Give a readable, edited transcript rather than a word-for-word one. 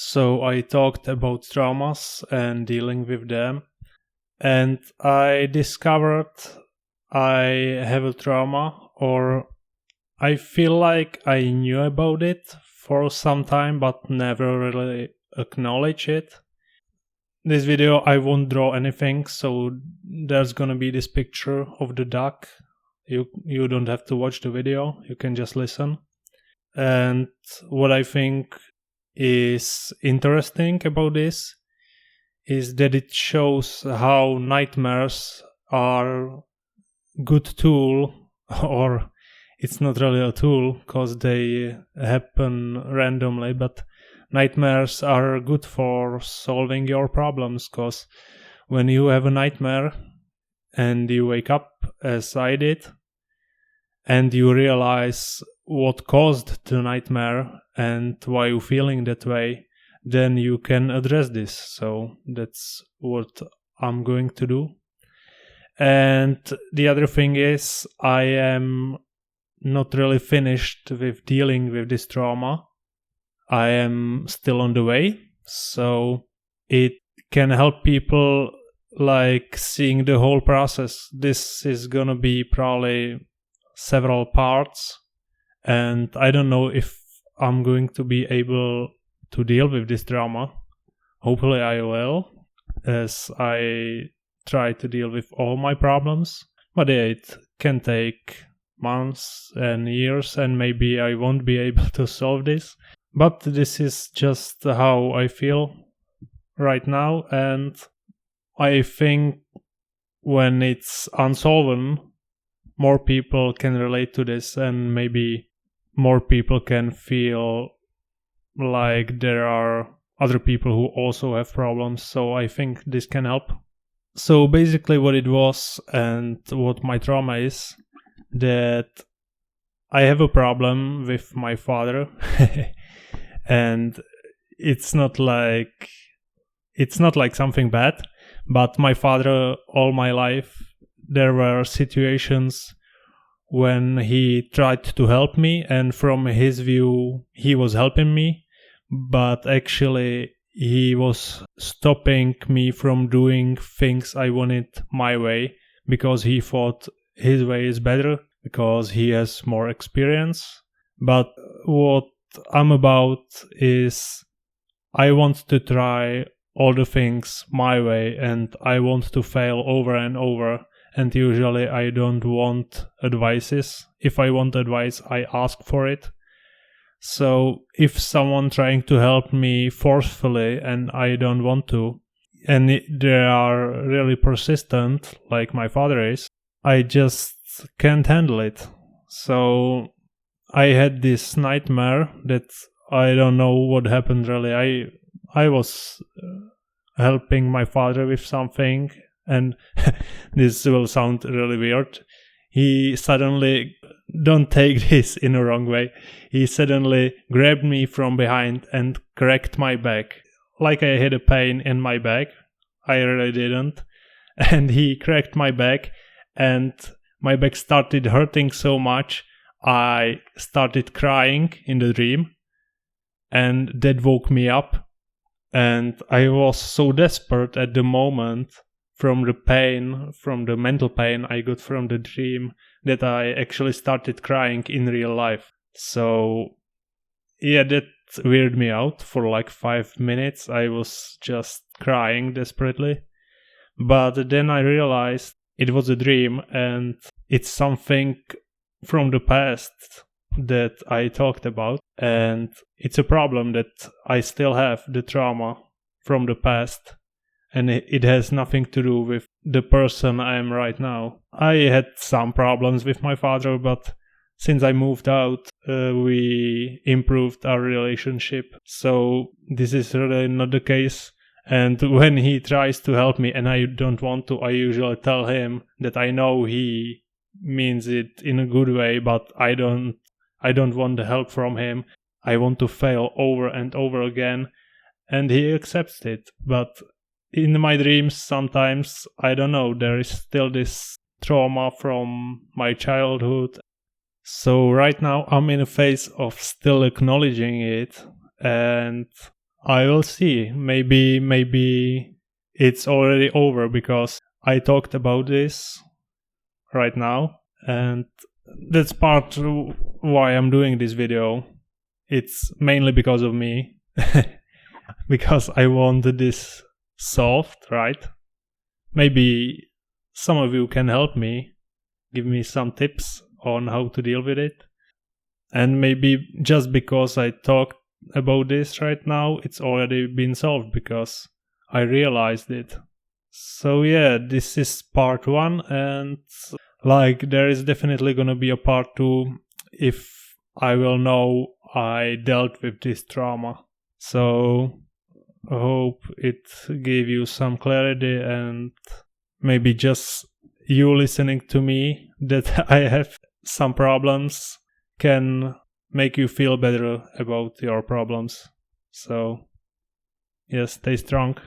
So I talked about traumas and dealing with them, and I discovered I have a trauma, or I feel like I knew about it for some time but never really acknowledged it. This video I won't draw anything, so there's gonna be this picture of the duck. You don't have to watch the video, you can just listen. And what I think is interesting about this is that it shows how nightmares are good tool, or it's not really a tool because they happen randomly, but nightmares are good for solving your problems, because when you have a nightmare and you wake up as I did and you realize what caused the nightmare and why you're feeling that way, then you can address this. So that's what I'm going to do. And the other thing is, I am not really finished with dealing with this trauma. I am still on the way, so it can help people like seeing the whole process. This is gonna be probably several parts, and I don't know if I'm going to be able to deal with this trauma. Hopefully I will, as I try to deal with all my problems. But yeah, it can take months and years, and maybe I won't be able to solve this. But this is just how I feel right now, and I think when it's unsolved, more people can relate to this, and maybe more people can feel like there are other people who also have problems. So I think this can help. So basically what it was and what my trauma is, that I have a problem with my father. And it's not like something bad, but my father, all my life, there were situations when he tried to help me, and from his view he was helping me, but actually he was stopping me from doing things I wanted my way, because he thought his way is better because he has more experience. But what I'm about is, I want to try all the things my way, and I want to fail over and over, and usually I don't want advices. If I want advice, I ask for it. So if someone trying to help me forcefully and I don't want to, and they are really persistent like my father is, I just can't handle it. So I had this nightmare that I don't know what happened really. I was helping my father with something, and this will sound really weird. He suddenly, don't take this in a wrong way, he suddenly grabbed me from behind and cracked my back. Like I had a pain in my back. I really didn't. And he cracked my back, and my back started hurting so much, I started crying in the dream, and that woke me up. And I was so desperate at the moment from the pain, from the mental pain I got from the dream, that I actually started crying in real life. So yeah, that weirded me out for like 5 minutes. I was just crying desperately. But then I realized it was a dream, and it's something from the past that I talked about, and it's a problem that I still have, the trauma from the past, and it has nothing to do with the person I am right now. I had some problems with my father, but since I moved out, we improved our relationship, so this is really not the case. And when he tries to help me and I don't want to, I usually tell him that I know he means it in a good way, but I don't want the help from him. I want to fail over and over again, and he accepts it. But in my dreams sometimes, I don't know, there is still this trauma from my childhood. So right now I'm in a phase of still acknowledging it, and I will see. Maybe it's already over because I talked about this right now, and that's part why I'm doing this video. It's mainly because of me, because I want this solved, right? Maybe some of you can help me, give me some tips on how to deal with it. And maybe just because I talked about this right now, it's already been solved because I realized it. So yeah, this is part 1, and like there is definitely gonna be a part 2 if I will know I dealt with this trauma. So I hope it gave you some clarity, and maybe just you listening to me that I have some problems can make you feel better about your problems. So yes, stay strong.